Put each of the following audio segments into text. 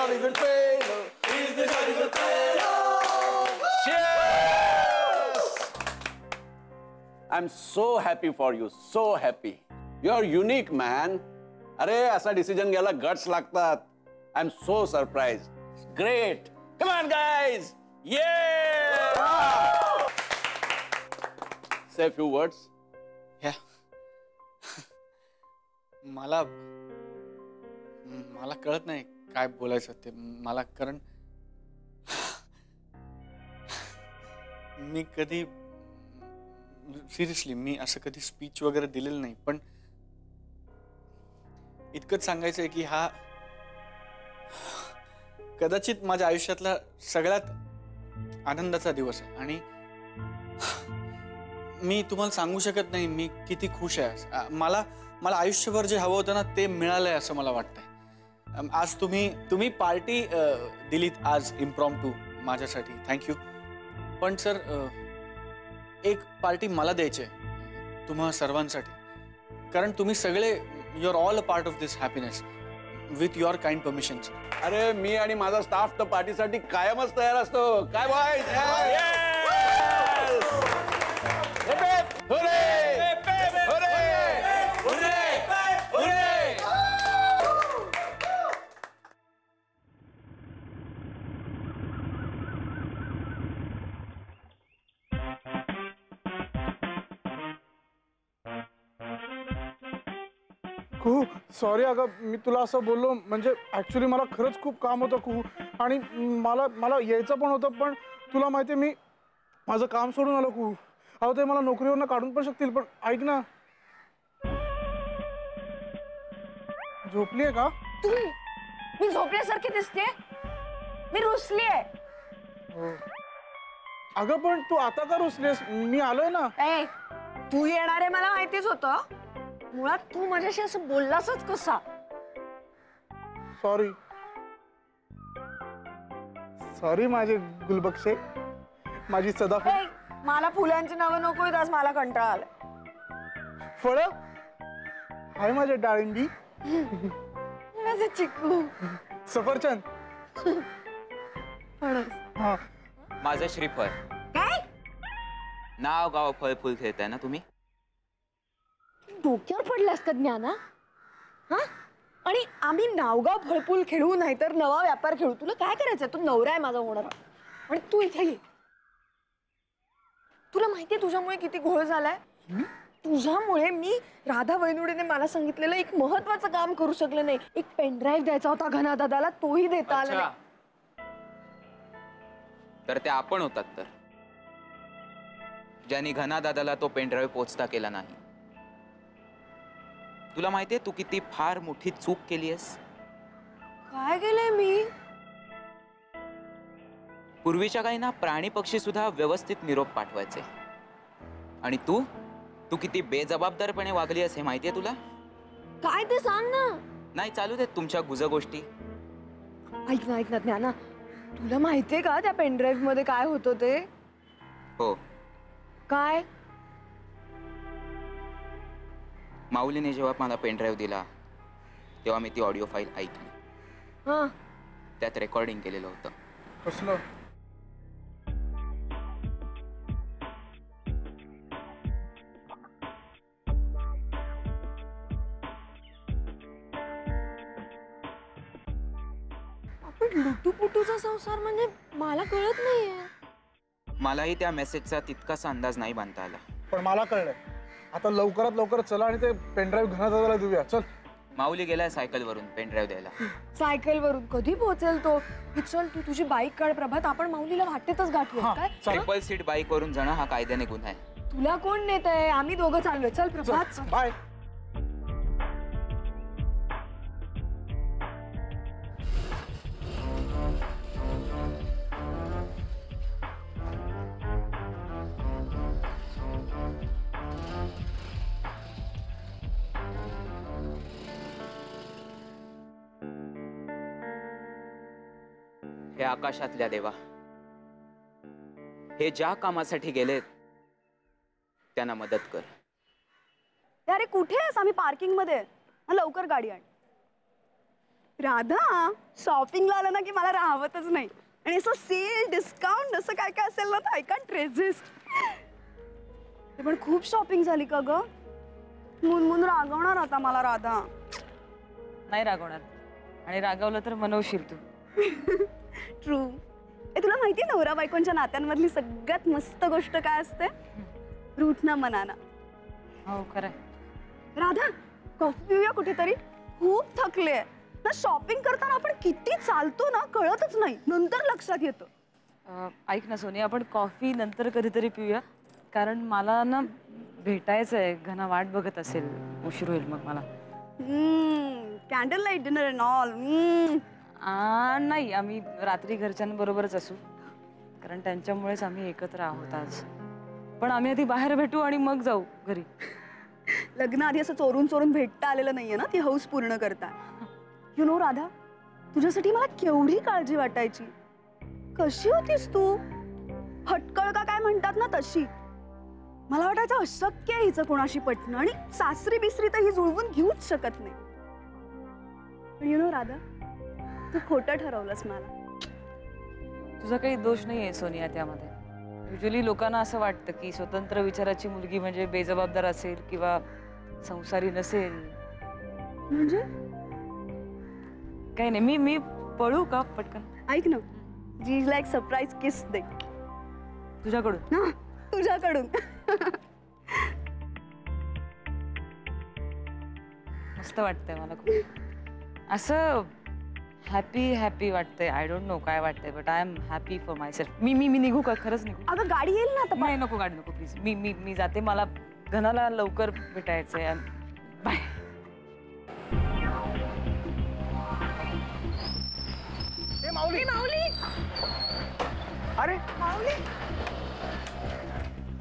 jolly good fellow. He's the jolly good fellow. Cheers! I'm so happy for you, so happy. You're unique, man. अरे ऐसा decision घ्यायला guts लागतात. I'm so surprised. Great. Come on, guys. Yeah! Say a few words. Yeah. मला कळत नाही काय बोलायचं ते मला, कारण मी कधी सिरियसली मी असं कधी स्पीच वगैरे दिलेलं नाही, पण इतकंच सांगायचं आहे की हा कदाचित माझ्या आयुष्यातला सगळ्यात आनंदाचा दिवस आहे आणि मी तुम्हाला सांगू शकत नाही मी किती खुश आहे. मला आयुष्यभर जे हवं होतं ना ते मिळालंय असं मला वाटतंय. आज तुम्ही पार्टी दिलीत आज इम्प्रॉम्प्टू माझ्यासाठी, थँक्यू. पण सर एक पार्टी मला द्यायची आहे तुम्हा सर्वांसाठी, कारण तुम्ही सगळे you are all a part of this happiness with your kind permissions. अरे मी आणि माझा स्टाफ तर पार्टीसाठी कायमच तयार असतो. काय बाय? कुहू सॉरी अगं, मी तुला असं बोललो म्हणजे ऍक्च्युली मला खरंच खूप काम होतं कुहू, आणि मला यायचं पण होतं, पण तुला माहिती मी माझं काम सोडून आलो कुहू. अहो ते मला नोकरीवरनं काढून पण शकतील, पण ऐक ना. झोपली आहे का तू? मी झोपल्यासारखी दिसते? मी रुसली आहे. अगं पण तू आता का रुसलीस? मी आलोय ना. ए, तू येणार आहे मला माहितीच होतं. मुळात तू माझ्याशी असं बोललासच कसा? सॉरी सॉरी माझे गुलबक्षे, माझी सदाफुल. मला फुलांची नावं नकोय, आज मला कंटाळा आलाय. फळ हाय माझे डाळिंबी, माझे चिकू, सफरचंद, फणस, माझं श्रीफळ. काय नाव गाव फळ फुल खेळताय ना तुम्ही? डोक्यावर पडलास का ज्ञाना? हा, आणि आम्ही नावगाव फळफूल खेळू नाही तर नवा व्यापार खेळू. तुला काय करायचंय? तू नवरा आहे माझा होणार, आणि तू इथे ये. तुला माहितीये तुझ्यामुळे किती घोळ झालाय? तुझ्यामुळे मी राधा वैनुडेने मला सांगितलेलं एक महत्वाचं काम करू शकले नाही. एक पेनड्राईव्ह द्यायचा होता घना दादाला, तोही देता आला नाही. तर ते आपण होतात तर ज्यांनी घना दादाला तो पेनड्राईव्ह पोचता केला नाही. तुला माहितीये तू किती फार मोठी चूक केलीयस? काय केलंय मी? पूर्वीच्या काही ना प्राणी पक्षी सुद्धा व्यवस्थित निरोप पाठवायचे, आणि तू किती बेजबाबदारपणे वागली असे माहितीये तुला? काय ते सांग ना. नाही चालू देत तुमच्या गुज गोष्टी. ऐक ना ज्ञाना, तुला माहितीये का त्या पेनड्राईव्ह मध्ये काय होतं ते? हो. काय? माऊलीने जेव्हा मला पेनड्राईव्ह दिला तेव्हा मी ती ऑडिओ फाईल ऐकली. हा, त्यात रेकॉर्डिंग केलेलं होतं. कसलं? आपण लुटूपुटूचा संसार म्हणजे मला कळत नाहीये. मलाही त्या मेसेजचा तितकासा अंदाज नाही बांधता आला, पण मला कळलंय. आता लवकरात लवकर चला आणि ते पेनड्राईव्ह घना दादाला देऊया. चल. माऊली गेलाय सायकल वरून पेनड्राईव्ह द्यायला. सायकल वरून कधी पोहोचेल तो? चल तू तुझी बाईक काढ प्रभात, आपण माऊलीला वाटेतच गाठूया. काय ट्रिपल सीट बाईक वरून जाणं हा कायद्याने गुन्हा आहे. तुला कोण नेत आहे? आम्ही दोघं चाललोय. चल प्रभात. बाय. हे आकाशातल्या देवा, हे ज्या कामासाठी गेलेत त्यांना मदत कर. अरे कुठे आहेस? आम्ही पार्किंग मध्ये. लवकर गाडी आण. राधा शॉपिंगला आलं ना की मला राहवतच नाही. आणि असं सेल डिस्काउंट असं काय काय असेल ना तर आय कॅन्ट रेझिस्ट. पण खूप शॉपिंग झाली का ग? मुनमुन रागवणार आता मला राधा. नाही रागवणार, आणि रागवलं तर मनवशील तू. ट्रू. तुला माहिती नवरा बायकोंच्या नात्यांमधली सगळ्यात मस्त गोष्ट काय असते? रूठना मनाना. हो खरंय. राधा कॉफी पिऊया कुठेतरी, खूप थकले ना. शॉपिंग करताना आपण किती चालतो ना कळतच नाही, नंतर लक्षात येतं. ऐक ना सोनी, आपण कॉफी नंतर कधीतरी पिऊया, कारण मला ना भेटायचंय. घना वाट बघत असेल, उशीर होईल मग मला. Candle light dinner and all. नाही, आम्ही रात्री घरच्यांबरोबरच असू, कारण त्यांच्यामुळेच आम्ही एकत्र आहोत आज. पण आम्ही आधी बाहेर भेटू आणि मग जाऊ घरी. लग्न आधी असं चोरून चोरून भेटता आलेलं नाहीये ना ती हौस पूर्ण करता. यु नो राधा, तुझ्यासाठी मला केवढी काळजी वाटायची. कशी होतीस तू? हटकळ का काय म्हणतात ना तशी. मला वाटायचं अशक्य आहे हिचं कोणाशी पटणं, आणि सासरी बिसरी तर ही जुळवून घेऊच शकत नाही. पण यु नो राधा, तू खोटं ठरवलंस मला. तुझा काही दोष नाहीये सोनिया त्यामध्ये. युजली लोकांना असं वाटतं की स्वतंत्र विचाराची मुलगी म्हणजे बेजबाबदार असेल किंवा संसारी नसेल. म्हणजे काही नाही. मी पळू का पटकन? ऐक ना, जीजला एक सरप्राईज किस दे. तुझ्याकडून? हा, तुझ्याकडून. मस्त वाटतंय मला खूप. असं हॅपी हॅपी वाटतंय. आय डोंट नो काय वाटतंय, but I am happy for myself. मी मी मी निघू का? खरंच निघू? अगं गाडी येईल ना आता. नाही, नको गाडी नको प्लीज. मी मी मी जाते. मला घनाला लवकर भेटायचंय. बाय. माऊली माऊली, अरे माऊली.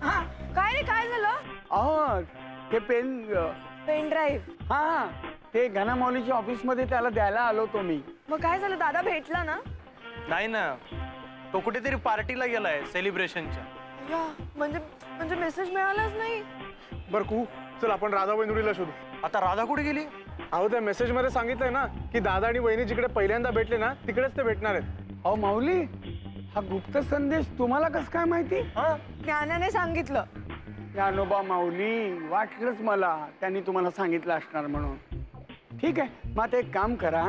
हा काय रे, काय झालं? अहो ते पेन पेनड्राईव्ह. हा ते घना मौलीच्या ऑफिस मध्ये त्याला द्यायला आलो होतो मी. मग काय झालं? दादा भेटला ना? नाही ना, तो कुठेतरी पार्टीला गेलाय सेलिब्रेशनच्या. म्हणजे मेसेज मिळालाच नाही. बर कू, चल आपण राधा वैनुरीला शोधू. आता राधा कुठे गेली? अहो त्या मेसेज मध्ये सांगितलंय ना की दादा आणि वहिनी जिकडे पहिल्यांदा भेटले ना तिकडेच ते भेटणार आहेत. अहो माऊली, हा गुप्त संदेश तुम्हाला कसं काय माहिती? ज्ञानाने सांगितलं. ज्ञानोबा माऊली, वाटलंच मला त्यांनी तुम्हाला सांगितलं असणार म्हणून. ठीक आहे, मग आता एक काम करा,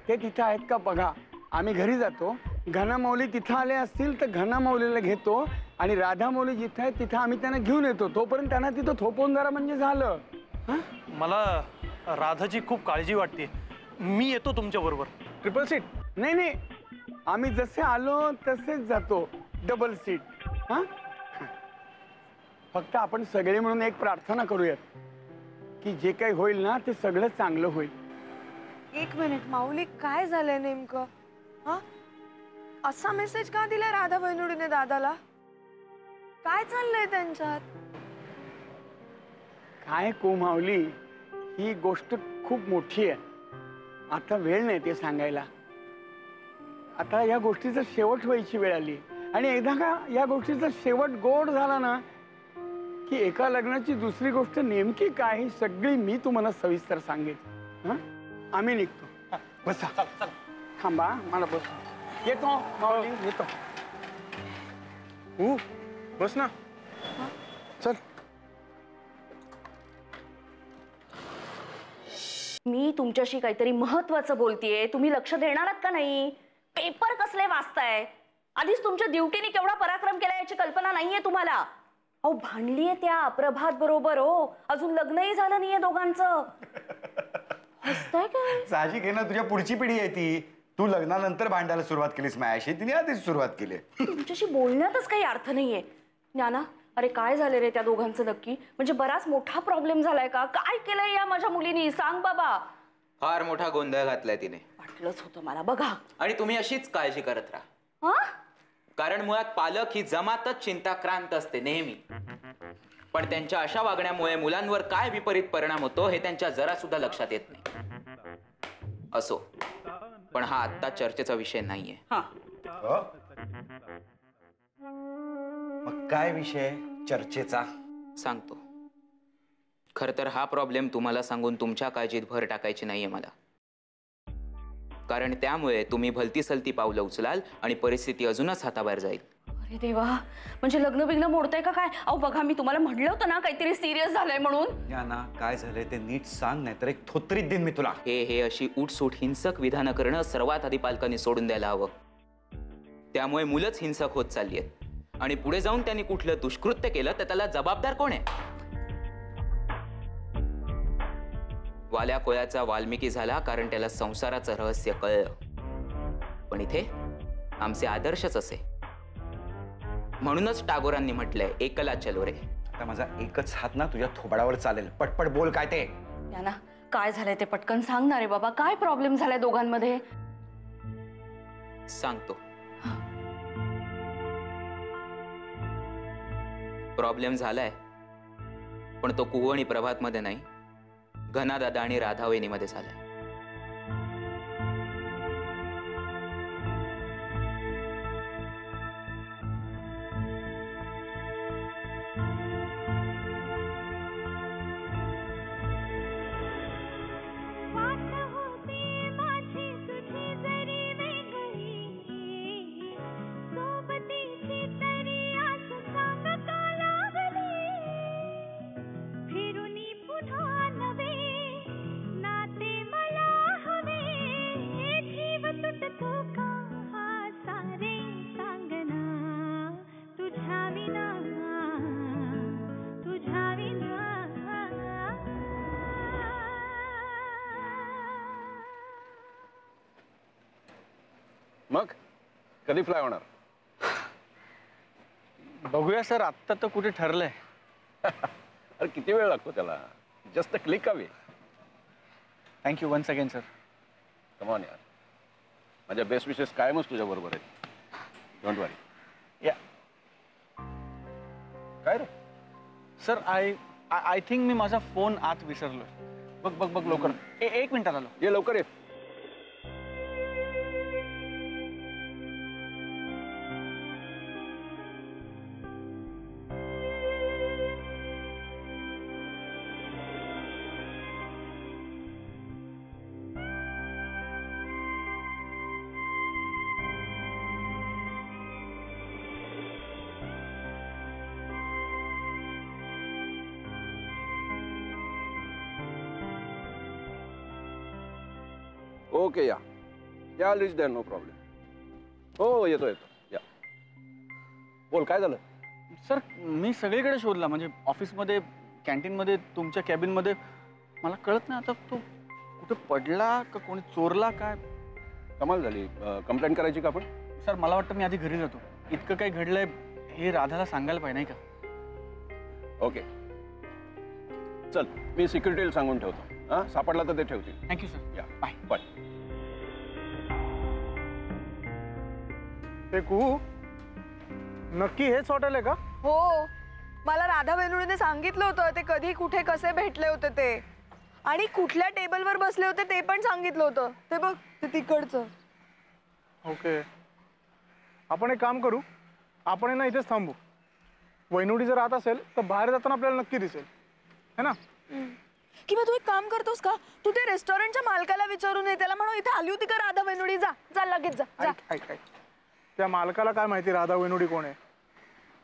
ते तिथं आहेत का बघा. आम्ही घरी जातो. घना माऊली तिथं आले असतील तर घना माऊलीला घेतो, आणि राधा माऊली जिथं आहे तिथं आम्ही त्यांना घेऊन येतो. तोपर्यंत त्यांना तिथं थोपवून जरा म्हणजे झालं. मला राधाची खूप काळजी वाटते. मी येतो तुमच्या बरोबर. Triple seat? नाही नाही, आम्ही जसे आलो तसेच जातो, डबल सीट. हा, फक्त आपण सगळे म्हणून एक प्रार्थना करूयात की जे काही होईल ना ते सगळं चांगलं होईल. एक मिनिट माऊली, काय झालंय नेमकं? हा, असा मेसेज का दिलाय राधा वैनुडीने दादाला? काय चाललंय त्यांच्यात? काय को माऊली, ही गोष्ट खूप मोठी आहे. आता वेळ नाही ते सांगायला. आता या गोष्टीचा शेवट व्हायची वेळ आली, आणि एकदा का या गोष्टीचा शेवट गोड झाला ना की एका लग्नाची दुसरी गोष्ट नेमकी काय ही सगळी मी तुम्हाला सविस्तर सांगेन. हा, आम्ही निघतो. बसा. थांबा, मला बस. येतो माऊली, येतो. बस ना. चल. मी तुमच्याशी काहीतरी महत्वाचं बोलतेय, तुम्ही लक्ष देणार आहात का नाही? पेपर कसले वाचताय? आधीच तुमच्या ड्युटीने केवढा पराक्रम केला याची कल्पना नाहीये तुम्हाला. अहो भांडलीये त्या प्रभात बरोबर. हो, अजून लग्नही झालं नाहीये दोघांचं. हसताय काय? साहजिक आहे ना, तुझ्या पुढची पिढी आहे ती. तू लग्नानंतर भांडायला सुरुवात केलीस माझ्याशी, तिने आधीच सुरुवात केली. तुमच्याशी बोलण्यातच काही अर्थ नाहीये. ज्ञाना, अरे काय झाले रे त्या दोघांचं नक्की? म्हणजे बराच मोठा प्रॉब्लेम झालाय का? काय केलंय या माझ्या मुलीने? सांग बाबा. फार मोठा गोंधळ घातलाय तिने. वाटलंच होतं मला. बघा, आणि तुम्ही अशीच काळजी करत राहा. हा, कारण मुळात पालक ही जमातच चिंताक्रांत असते नेहमी. पण त्यांच्या अशा वागण्यामुळे मुलांवर काय विपरीत परिणाम होतो हे त्यांच्या जरा सुद्धा लक्षात येत नाही. असो, पण हा आत्ता चर्चेचा विषय नाहीये. मग काय विषय चर्चेचा? सांगतो. खर तर हा प्रॉब्लेम तुम्हाला सांगून तुमच्या काळजीत भर टाकायची नाहीये मला. कारण त्यामुळे तुम्ही भलती सलती पावलं उचलाल आणि परिस्थिती अजूनच हाताबाहेर जाईल. अरे देवा, म्हणजे लग्न बिग्न मोडतंय का काय? अहो बघा, मी तुम्हाला म्हटलं होतं ना काहीतरी सिरियस झालंय म्हणून. ना काय झालंय ते नीट सांग, नाहीतर एक थोत्रीत देईन मी तुला. हे अशी उठसूट हिंसक विधानं करणं सर्वात आधी पालकांनी सोडून द्यायला हवं. त्यामुळे मुलंच हिंसक होत चालली आहेत आणि पुढे जाऊन त्यांनी कुठलं दुष्कृत्य केलं तर त्याला जबाबदार कोण आहे? वाल्या कोयाचा वाल्मिकी झाला कारण त्याला संसाराचं रहस्य कळलं. पण इथे आमचे आदर्शच असे. म्हणूनच टागोरांनी म्हटलंय एकला चलो रे. आता माझा एकच हात ना तुझ्या थोबाडावर चालेल. पटपट बोल काय ते. ना काय झालंय ते पटकन सांग ना रे बाबा. काय प्रॉब्लेम झालाय दोघांमध्ये? सांगतो. प्रॉब्लेम झालाय, पण तो कुहू आणि प्रभात मध्ये नाही, घनादादा आणि राधावहिनीमध्ये झालाय. मग कधी फ्लाय होणार? बघूया सर, आत्ता तर कुठे ठरलंय. अरे किती वेळ लागतो त्याला? Just click away. Thank you once again sir. Come on यार, माझ्या बेस्ट विशेस कायमच तुझ्या बरोबर आहेत. Don't worry. या काय रे सर, आय थिंक मी माझा फोन आत विसरलोय. बघ बघ बघ लवकर. एक मिनिटात आलो. ये लवकर ये. ओके या या रिच देअर, नो प्रॉब्लेम. हो येतो येतो या. बोल काय झालं? सर मी सगळीकडे शोधला, म्हणजे ऑफिसमध्ये, कॅन्टीनमध्ये, तुमच्या कॅबिनमध्ये. मला कळत नाही आता तो कुठे पडला का कोणी चोरला काय. कमाल झाली. कंप्लेंट करायची का आपण? सर मला वाटतं मी आधी घरी जातो. इतकं काही घडलंय हे राधाला सांगायला पाहिजे नाही का? ओके चल, मी सिक्युरिटीला सांगून ठेवतो. हां सापडला तर ते ठेवतील. Thank you sir. या बाय बाय. ते कुहू, नक्की हेच हॉटेल आहे का? हो, मला राधा वेणुळेने सांगितलं होतं ते कधी कुठे कसे भेटले होते ते, आणि कुठल्या टेबलवर बसले होते ते पण सांगितलं होतं. ते बघ ते तिकडचं. ओके, आपण एक काम करू, आपण ना इथेच थांबू. वैनुडी जर राहत असेल तर बाहेर जाताना आपल्याला नक्की दिसेल, है ना? किंवा तू एक काम करतोस का, तू ते रेस्टॉरंटच्या मालकाला विचारून ये, त्याला म्हणू इथे आली होती का राधा वेणुडी. जा जा लगेच जा. ऐक, त्या मालकाला काय माहिती राधा वेणुडी कोण आहे?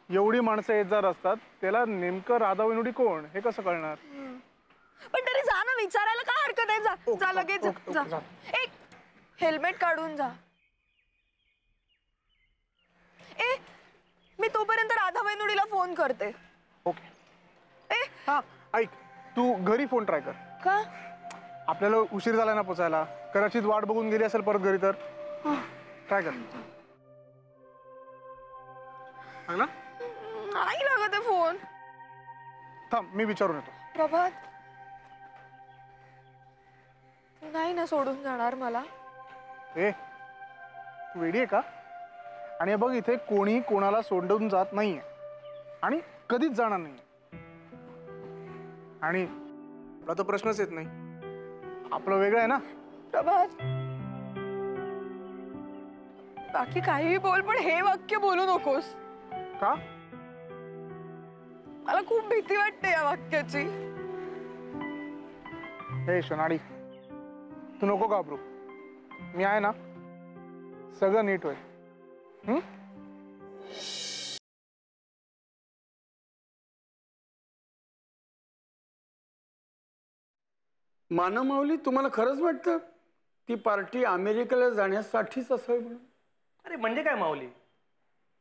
एवढी माणसं येत जात असतात, त्याला नेमकं राधा वेणुडी कोण हे कसं कळणार? पण तरी जा ना, विचारायला काय हरकत आहे. जा जा लगेच जा. एक हेल्मेट काढून जा. मी तोपर्यंत राधा वेणुडीला फोन करते. ओके. हा ऐक, तू घरी फोन ट्राय कर. का? आपल्याला उशीर झाला ना पोचायला, कदाचित वाट बघून गेली असेल परत घरी, तर ट्राय कर. ना नाही लागत आहे फोन. थांब मी विचारून येतो. प्रभात, तू नाही ना सोडून जाणार मला? तू वेडी आहे का? आणि बघ इथे कोणी कोणाला सोडून जात नाहीये आणि कधीच जाणार नाही. आणि आपला तर प्रश्नच येत नाही. आपलं वेगळं आहे ना. प्रभात, बाकी काहीही बोल पण हे वाक्य बोलू नकोस. का? मला खूप भीती वाटते या वाक्याची. हे शनाडी, तू नको घाबरू. मी आहे ना, सगळं नीट होईल. मानवमाऊली, तुम्हाला खरंच वाटतं ती पार्टी अमेरिकेला जाण्यासाठीच असावी म्हणून? अरे म्हणजे काय माऊली,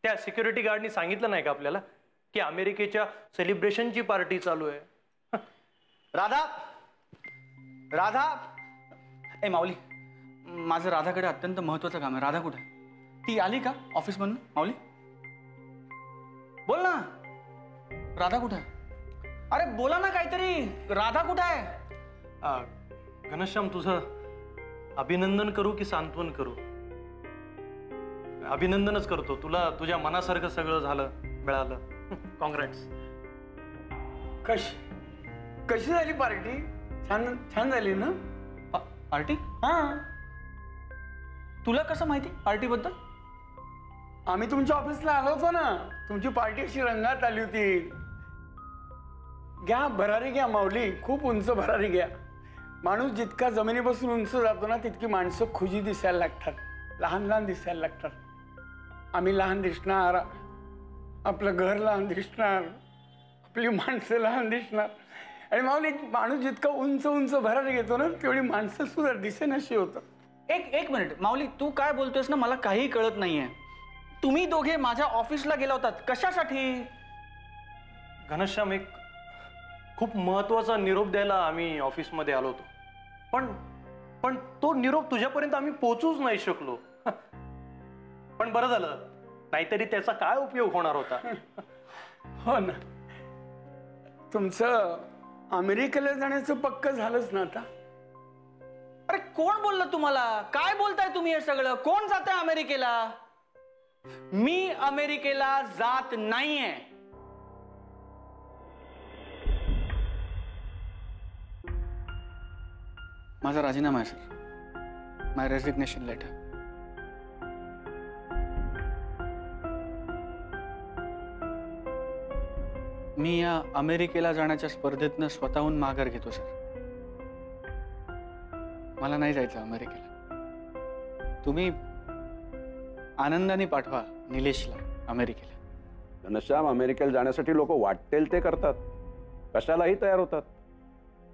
त्या सिक्युरिटी गार्डनी सांगितलं नाही का आपल्याला की अमेरिकेच्या सेलिब्रेशनची पार्टी चालू आहे? राधा, राधा, ए माऊली, माझं राधाकडे अत्यंत महत्वाचं काम आहे. राधा कुठे आहे? ती आली का ऑफिस मधून? माऊली बोल ना, राधा कुठे आहे? अरे बोला ना काहीतरी, राधा कुठे आहे? घनश्याम, तुझं अभिनंदन करू की सांत्वन करू? अभिनंदनच करतो. तुला तुझ्या मनासारखं सगळं झालं, मिळालं. कॉंग्रॅट्स. कशी झाली पार्टी? छान छान झाली ना पार्टी? हा. तुला कसं माहिती पार्टी बद्दल? आम्ही तुमच्या ऑफिसला आलो होतो ना, तुमची पार्टी अशी रंगात आली होती. घ्या, भरारी घ्या माऊली, खूप उंच भरारी घ्या. माणूस जितका जमिनीपासून उंच जातो ना, तितकी माणसं खुजी दिसायला लागतात, लहान लहान दिसायला लागतात. आम्ही लहान दिसणार, आपलं घर लहान दिसणार, आपली माणसं लहान दिसणार. आणि माऊली, माणूस जितका उंच उंच भरारी घेतो ना, तेवढी माणसं सुद्धा दिसेनाशी होतं. एक मिनिट माऊली, तू काय बोलतोयस ना, मला काही कळत नाहीये. तुम्ही दोघे माझ्या ऑफिसला गेला होतात, कशासाठी? घनश्याम, एक खूप महत्वाचा निरोप द्यायला आम्ही ऑफिसमध्ये आलो होतो, पण तो निरोप तुझ्यापर्यंत आम्ही पोहोचूच नाही शकलो. पण बरं झालं, नाहीतरी त्याचा काय उपयोग होणार होता. हो ना, तुमचं अमेरिकेला जाण्याचं पक्क झालंच ना आता. अरे कोण बोललं तुम्हाला? काय बोलताय तुम्ही हे सगळं? कोण जात आहे अमेरिकेला? मी अमेरिकेला जात नाहीये. माझा राजीनामा आहे सर, माय रेजिग्नेशन लेटर. मी या अमेरिकेला जाण्याच्या स्पर्धेतनं स्वतःहून माघार घेतो सर. मला नाही जायचं अमेरिकेला. तुम्ही आनंदाने पाठवा निलेशला अमेरिकेला. घनश्याम, अमेरिकेला जाण्यासाठी लोक वाटेल ते करतात, कशालाही तयार होतात.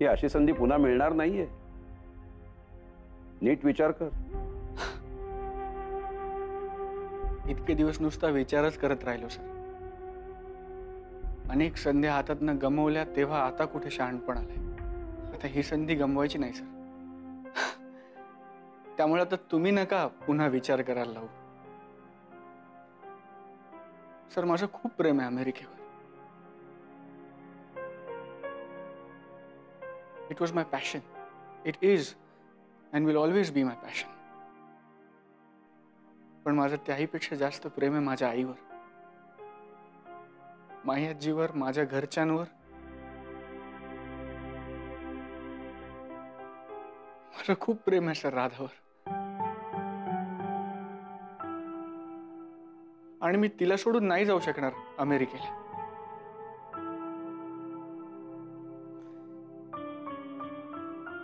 ही अशी संधी पुन्हा मिळणार नाहीये. नीट विचार कर. इतके दिवस नुसता विचारच करत राहिलो सर. अनेक संध्या हातातनं गमवल्या, तेव्हा आता कुठे शहाणपण आलंय. आता ही संधी गमवायची नाही सर. त्यामुळे आता तुम्ही नका पुन्हा विचार करायला लावू. सर, माझं खूप प्रेम आहे अमेरिकेवर. It was my passion. It is and will always be my passion. पण माझं त्याहीपेक्षा जास्त प्रेम आहे माझ्या आईवर, मायाजीवर, माझ्या घरच्यांवर. माझं खूप प्रेम आहे सर राधावर. आणि मी तिला सोडून नाही जाऊ शकणार अमेरिकेला.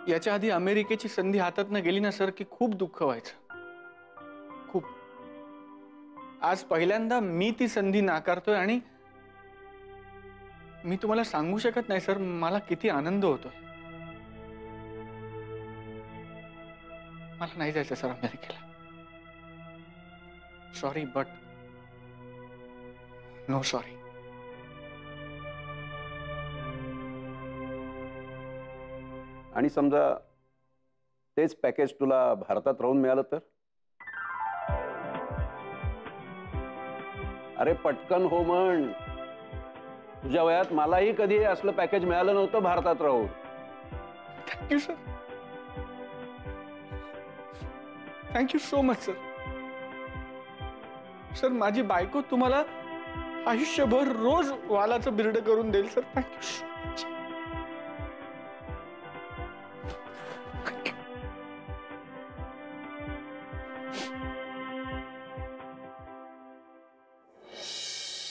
याच्या आधी अमेरिकेची संधी हातातनं गेली ना सर, की खूप दुःख व्हायचं, खूप. आज पहिल्यांदा मी ती संधी नाकारतोय आणि मी तुम्हाला सांगू शकत नाही सर, मला किती आनंद होतोय. मला नाही जायचं सर अमेरिकेला. Sorry, but no sorry. आणि समजा तेच पॅकेज तुला भारतात राहून मिळालं तर? अरे पटकन हो म्हण. तुझ्या वयात मलाही कधी असलं पॅकेज मिळालं नव्हतं भारतात राहून. Thank you sir. Thank you so much sir. Sir, माझी बायको तुम्हाला आयुष्यभर रोज वालाचं बिर्ड करून देईल सर. Thank you so much.